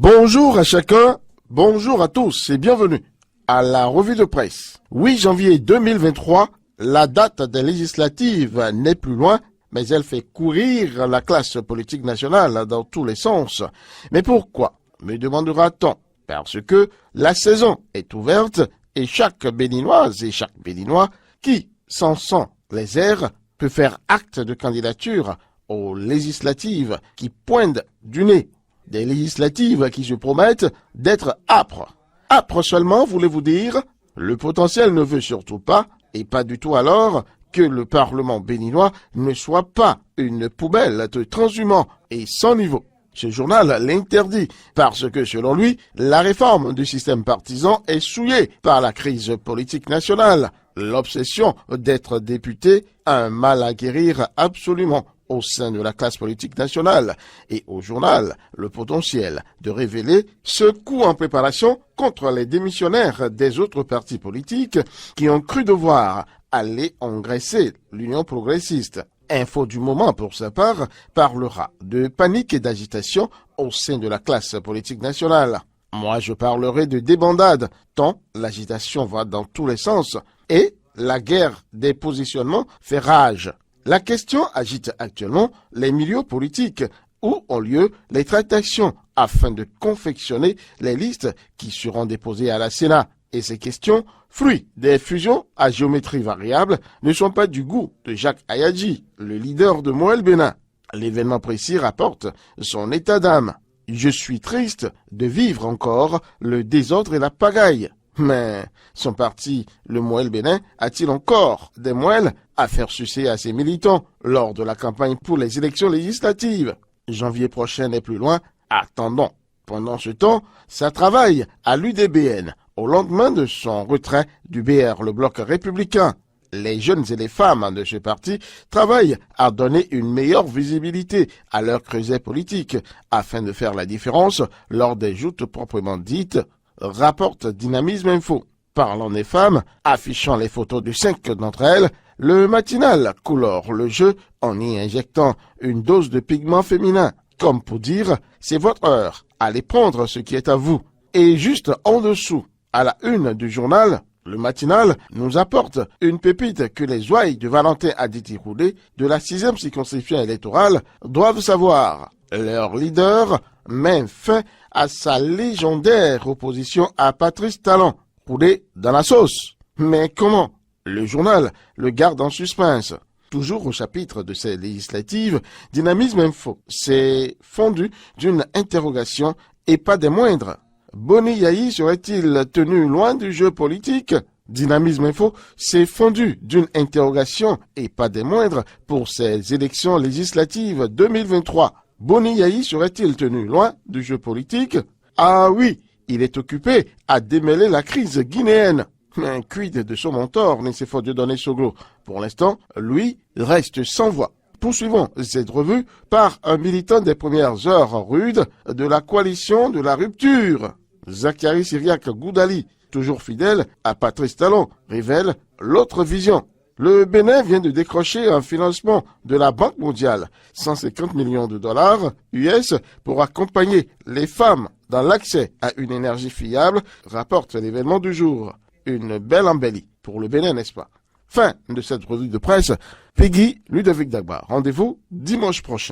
Bonjour à chacun, bonjour à tous et bienvenue à la revue de presse. 8 janvier 2023, la date des législatives n'est plus loin, mais elle fait courir la classe politique nationale dans tous les sens. Mais pourquoi, me demandera-t-on? Parce que la saison est ouverte et chaque Béninoise et chaque Béninois qui s'en sent les airs peut faire acte de candidature aux législatives qui pointent du nez. Des législatives qui se promettent d'être âpres. Âpres seulement, voulez-vous dire? Le potentiel ne veut surtout pas, et pas du tout alors, que le Parlement béninois ne soit pas une poubelle de transhumants et sans niveau. Ce journal l'interdit parce que, selon lui, la réforme du système partisan est souillée par la crise politique nationale. L'obsession d'être député, un mal à guérir absolument au sein de la classe politique nationale, et au journal le potentiel de révéler ce coup en préparation contre les démissionnaires des autres partis politiques qui ont cru devoir aller engraisser l'Union progressiste. Info du moment, pour sa part, parlera de panique et d'agitation au sein de la classe politique nationale. Moi, je parlerai de débandade, tant l'agitation va dans tous les sens, et la guerre des positionnements fait rage. La question agite actuellement les milieux politiques où ont lieu les tractations afin de confectionner les listes qui seront déposées à la Sénat. Et ces questions, fruits des fusions à géométrie variable, ne sont pas du goût de Jacques Ayadji, le leader de Moël Bénin. L'événement précis rapporte son état d'âme. Je suis triste de vivre encore le désordre et la pagaille. Mais son parti, le Moël Bénin, a-t-il encore des moelles à faire sucer à ses militants lors de la campagne pour les élections législatives? Janvier prochain n'est plus loin, attendons. Pendant ce temps, ça travaille à l'UDBN, au lendemain de son retrait du BR, le bloc républicain. Les jeunes et les femmes de ce parti travaillent à donner une meilleure visibilité à leur creuset politique, afin de faire la différence lors des joutes proprement dites, rapporte Dynamisme Info. Parlant des femmes, affichant les photos de 5 d'entre elles, le matinal colore le jeu en y injectant une dose de pigment féminin, comme pour dire « c'est votre heure, allez prendre ce qui est à vous ». Et juste en dessous, à la une du journal, le matinal nous apporte une pépite que les ouailles de Valentin Aditi-Roudé de la 6e circonscription électorale doivent savoir. Leur leader met fin à sa légendaire opposition à Patrice Talon, Roudé dans la sauce. Mais comment? Le journal le garde en suspense. Toujours au chapitre de ces législatives, Dynamisme Info s'est fondu d'une interrogation et pas des moindres. Boni Yayi serait-il tenu loin du jeu politique? Dynamisme Info s'est fondu d'une interrogation et pas des moindres pour ces élections législatives 2023. Boni Yayi serait-il tenu loin du jeu politique? Ah oui, il est occupé à démêler la crise guinéenne. Mais quid de son mentor, Nicéphore Dieudonné Soglo? Pour l'instant, lui reste sans voix. Poursuivons cette revue par un militant des premières heures rudes de la coalition de la rupture. Zachary Syriac Goudali, toujours fidèle à Patrice Talon, révèle l'autre vision. Le Bénin vient de décrocher un financement de la Banque mondiale, 150 millions de dollars US, pour accompagner les femmes dans l'accès à une énergie fiable, rapporte l'événement du jour. Une belle embellie pour le Bénin, n'est-ce pas? Fin de cette revue de presse. Peggy Ludovic Dagba. Rendez-vous dimanche prochain.